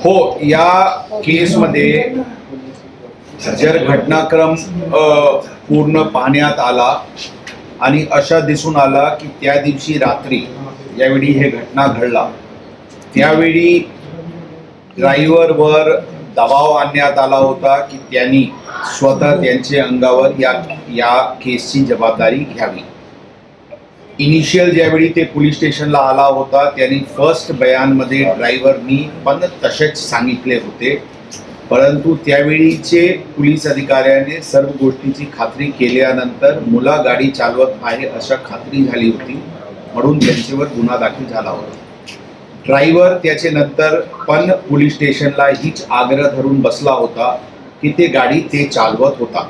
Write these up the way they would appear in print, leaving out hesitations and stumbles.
हो, या केसमध्ये जर घटनाक्रम पूर्ण पाहण्यात आला आणि अशा दिसून आला की त्या दिवशी रात्री ज्यावेळी हे घटना घडला त्यावेळी ड्रायव्हरवर दबाव आणण्यात आला होता की त्यांनी स्वतः त्यांच्या अंगावर या केसची जबाबदारी घ्यावी। इनिशियल ज्यावेळी ते पोलीस स्टेशनला आला होता त्यांनी फर्स्ट बयानमध्ये ड्रायव्हरनी पण तसेच सांगितले होते, परंतु त्यावेळीचे पोलीस अधिकाऱ्याने सर्व गोष्टीची खात्री केल्यानंतर मुला गाडी चालवत आहे अशा खात्री झाली होती, म्हणून त्यांच्यावर गुन्हा दाखल झाला होता। ड्रायव्हर त्याचे नंतर पण पोलीस स्टेशनला हीच आग्रह धरून बसला होता की ते गाडी ते चालवत होता।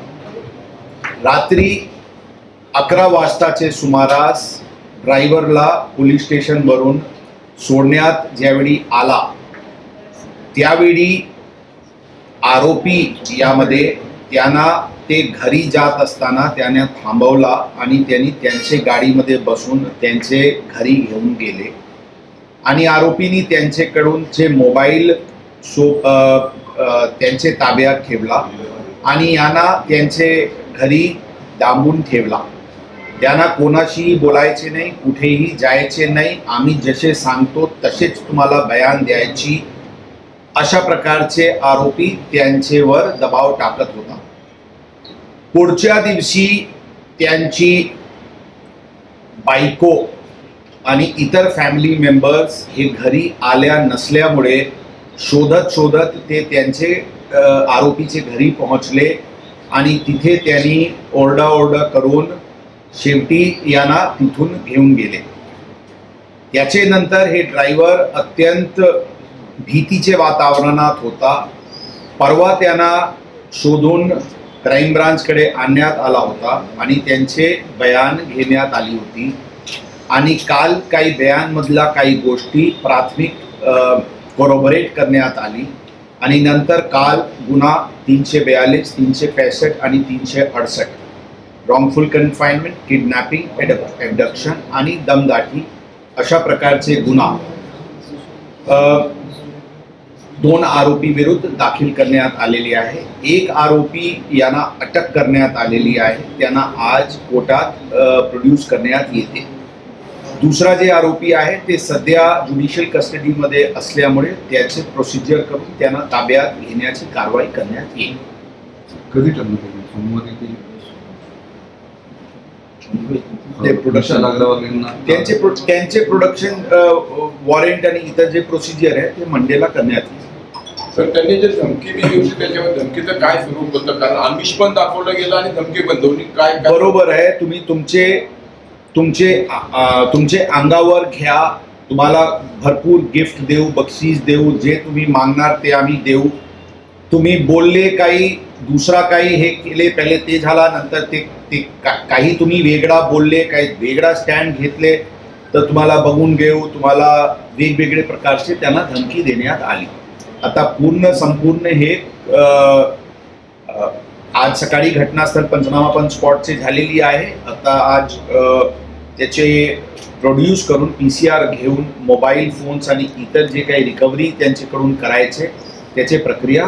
रात्री 11 वाजताचे सुमारास ड्रायव्हरला पोलीस स्टेशनवरून सोडण्यात ज्यावेळी आला त्यावेळी आरोपी यामध्ये त्यांना ते घरी जात असताना त्याने थांबवला आणि त्यांनी त्यांचे गाडीमध्ये बसून त्यांचे घरी घेऊन गेले आणि आरोपींनी त्यांच्याकडून जे मोबाईल त्यांचे ताब्यात ठेवला आणि यांना त्यांचे घरी डांबून ठेवला। त्यांना कोणाशी बोलायचे नाही, कुठेही जायचे नाही, आम्ही जसे सांगतो तसेच तुम्हाला बयान द्यायची, अशा प्रकारचे आरोपी त्यांच्यावर दबाव टाकत होता। पुढच्या दिवशी त्यांची बायको आणि इतर फॅमिली मेंबर्स हे घरी आल्या नसल्यामुळे शोधत ते त्यांचे आरोपीचे घरी पोहोचले आणि तिथे त्यांनी ओरडा करून शेवटी यांना तिथून घेऊन गेले। त्याचे नंतर हे ड्रायव्हर अत्यंत भीतीचे वातावरणात होता। परवा त्यांना शोधून क्राईम ब्रांचकडे आणण्यात आला होता आणि त्यांचे बयान घेण्यात आली होती आणि काल काही बयानमधला काही गोष्टी प्राथमिक कोरोबरेट करण्यात आली आणि नंतर काल गुन्हा 342, 365 आणि 368 रॉंगफुल कन्फाइनमेंट, किडनॅपिंग, एबडक्शन आणि दमदाटी अशा प्रकारचे गुन्हा 2 आरोपी विरुद्ध दाखल करण्यात आलेली आहे। एक आरोपी यांना अटक करण्यात आलेली आहे, त्यांना आज कोर्टात प्रोड्यूस करण्यात येते। दुसरा जे आरोपी आहे ते सध्या ज्युडिशियल कस्टडीमध्ये असल्यामुळे त्याचे प्रोसिजर करून त्यांना ताब्यात घेण्याची कारवाई करण्यात येईल। कधी त्यांचे प्रोडक्शन वॉरंट आणि इतर जे प्रोसिजर आहे ते मंडेला करण्यात येईल। सर, त्यांनी जे धमकी दिली होती त्याच्यावर धमकीचं काय स्वरूप होतं? कारण आमिष पण दाखवलं गेलं आणि धमकी पण दोन्ही काय? बरोबर आहे, तुम्ही तुमचे अंगावर घ्या, तुम्हाला भरपूर गिफ्ट देऊ, बक्षीस देऊ, जे तुम्ही मागणार ते आम्ही देऊ, तुम्ही बोलले काही दुसरा काही हे केले, पहिले ते झाला, नंतर ते काही तुम्ही वेगळा बोलले, काही वेगळा स्टँड घेतले तर तुम्हाला बघून घेऊ, तुम्हाला वेगवेगळे प्रकारचे त्यांना धमकी देण्यात आली। आता संपूर्ण हे आज सकाळी घटनास्थळ पंचनामा पण स्पॉटचे झालेली आहे। आता आज त्याचे प्रोड्यूस करून PCR घेऊन मोबाईल फोन्स आणि इतर जे काही रिकव्हरी त्यांच्याकडून करायचे त्याची प्रक्रिया